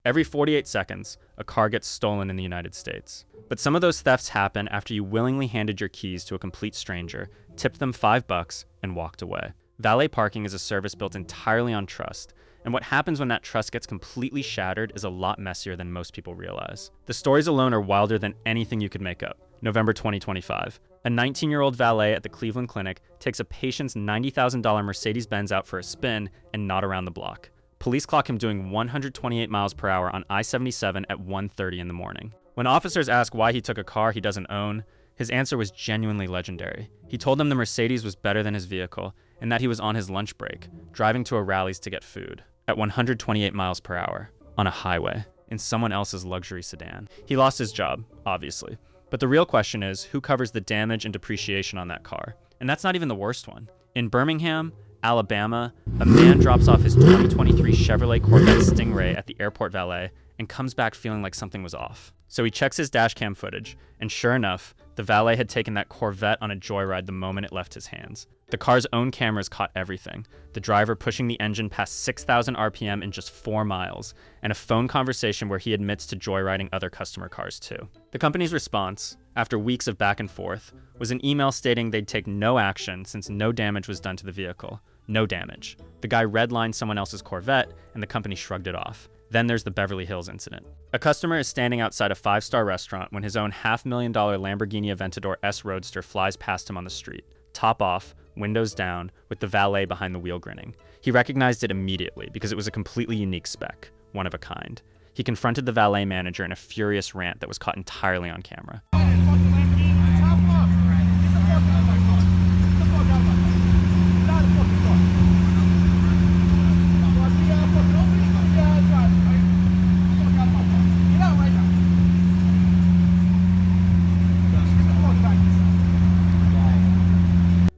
Every 48 seconds, a car gets stolen in the United States. But some of those thefts happen after you willingly handed your keys to a complete stranger, tipped them $5, and walked away. Valet parking is a service built entirely on trust, and what happens when that trust gets completely shattered is a lot messier than most people realize. The stories alone are wilder than anything you could make up. November 2025. A 19-year-old valet at the Cleveland Clinic takes a patient's $90,000 Mercedes-Benz out for a spin and not around the block. Police clock him doing 128 miles per hour on I-77 at 1:30 in the morning. When officers ask why he took a car he doesn't own, his answer was genuinely legendary. He told them the Mercedes was better than his vehicle and that he was on his lunch break, driving to a Rally's to get food, at 128 miles per hour, on a highway, in someone else's luxury sedan. He lost his job, obviously. But the real question is, who covers the damage and depreciation on that car? And that's not even the worst one. In Birmingham, Alabama, a man drops off his 2023 Chevrolet Corvette Stingray at the airport valet and comes back feeling like something was off. So he checks his dashcam footage, and sure enough, the valet had taken that Corvette on a joyride the moment it left his hands. The car's own cameras caught everything. The driver pushing the engine past 6,000 RPM in just 4 miles, and a phone conversation where he admits to joyriding other customer cars too. The company's response, after weeks of back and forth, was an email stating they'd take no action since no damage was done to the vehicle. No damage. The guy redlined someone else's Corvette, and the company shrugged it off. Then there's the Beverly Hills incident. A customer is standing outside a 5-star restaurant when his own $500,000 Lamborghini Aventador S Roadster flies past him on the street. Top off, windows down, with the valet behind the wheel grinning. He recognized it immediately because it was a completely unique spec, one of a kind. He confronted the valet manager in a furious rant that was caught entirely on camera.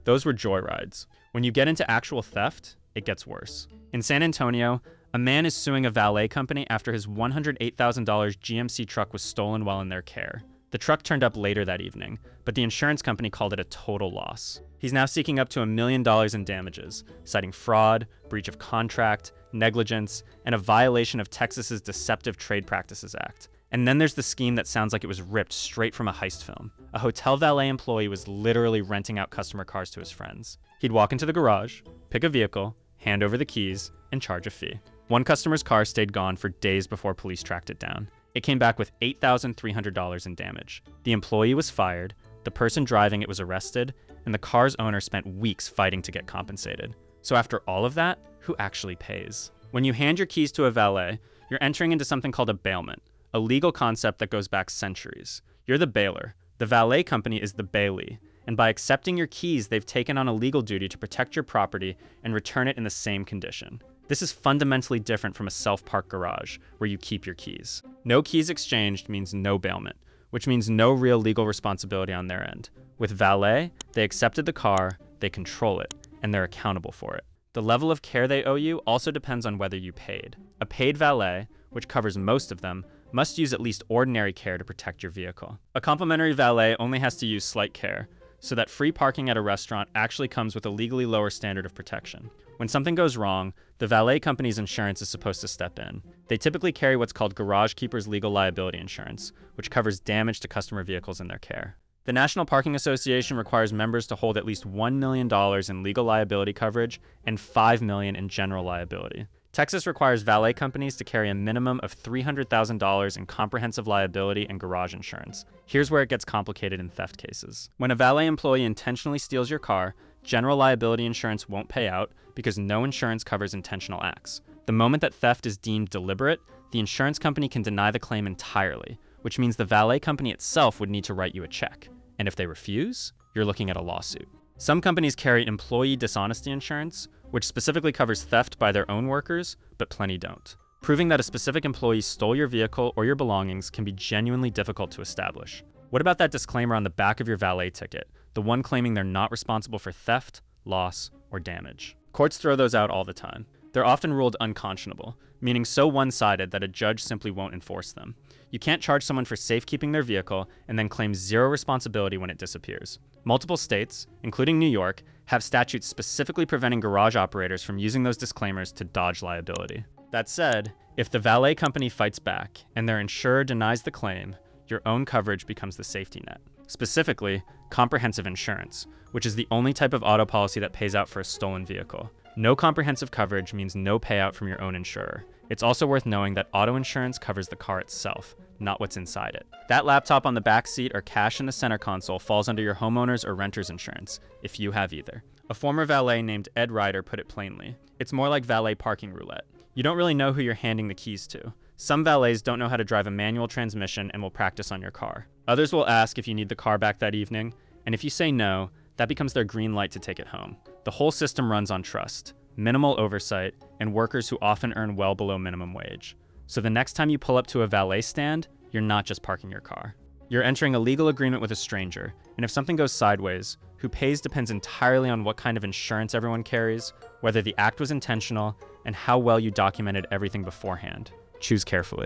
Those were joyrides. When you get into actual theft, it gets worse. In San Antonio, a man is suing a valet company after his $108,000 GMC truck was stolen while in their care. The truck turned up later that evening, but the insurance company called it a total loss. He's now seeking up to $1 million in damages, citing fraud, breach of contract, negligence, and a violation of Texas's Deceptive Trade Practices Act. And then there's the scheme that sounds like it was ripped straight from a heist film. A hotel valet employee was literally renting out customer cars to his friends. He'd walk into the garage, pick a vehicle, hand over the keys, and charge a fee. One customer's car stayed gone for days before police tracked it down. It came back with $8,300 in damage. The employee was fired, the person driving it was arrested, and the car's owner spent weeks fighting to get compensated. So after all of that, who actually pays? When you hand your keys to a valet, you're entering into something called a bailment, a legal concept that goes back centuries. You're the bailer. The valet company is the bailee. And by accepting your keys, they've taken on a legal duty to protect your property and return it in the same condition. This is fundamentally different from a self-park garage where you keep your keys. No keys exchanged means no bailment, which means no real legal responsibility on their end. With valet, they accepted the car, they control it, and they're accountable for it. The level of care they owe you also depends on whether you paid. A paid valet, which covers most of them, must use at least ordinary care to protect your vehicle. A complimentary valet only has to use slight care, so that free parking at a restaurant actually comes with a legally lower standard of protection. When something goes wrong, the valet company's insurance is supposed to step in. They typically carry what's called Garage Keeper's Legal Liability Insurance, which covers damage to customer vehicles in their care. The National Parking Association requires members to hold at least $1 million in legal liability coverage and $5 million in general liability. Texas requires valet companies to carry a minimum of $300,000 in comprehensive liability and garage insurance. Here's where it gets complicated in theft cases. When a valet employee intentionally steals your car, general liability insurance won't pay out because no insurance covers intentional acts. The moment that theft is deemed deliberate, the insurance company can deny the claim entirely, which means the valet company itself would need to write you a check. And if they refuse, you're looking at a lawsuit. Some companies carry employee dishonesty insurance, which specifically covers theft by their own workers, but plenty don't. Proving that a specific employee stole your vehicle or your belongings can be genuinely difficult to establish. What about that disclaimer on the back of your valet ticket, the one claiming they're not responsible for theft, loss, or damage? Courts throw those out all the time. They're often ruled unconscionable, meaning so one-sided that a judge simply won't enforce them. You can't charge someone for safekeeping their vehicle and then claim zero responsibility when it disappears. Multiple states, including New York, have statutes specifically preventing garage operators from using those disclaimers to dodge liability. That said, If the valet company fights back and their insurer denies the claim, your own coverage becomes the safety net. Specifically, comprehensive insurance, which is the only type of auto policy that pays out for a stolen vehicle. No comprehensive coverage means no payout from your own insurer. It's also worth knowing that auto insurance covers the car itself, not what's inside it. That laptop on the back seat or cash in the center console falls under your homeowner's or renter's insurance, if you have either. A former valet named Ed Ryder put it plainly. It's more like valet parking roulette. You don't really know who you're handing the keys to. Some valets don't know how to drive a manual transmission and will practice on your car. Others will ask if you need the car back that evening, and if you say no, that becomes their green light to take it home. The whole system runs on trust, minimal oversight, and workers who often earn well below minimum wage. So the next time you pull up to a valet stand, you're not just parking your car. You're entering a legal agreement with a stranger, and if something goes sideways, who pays depends entirely on what kind of insurance everyone carries, whether the act was intentional, and how well you documented everything beforehand. Choose carefully.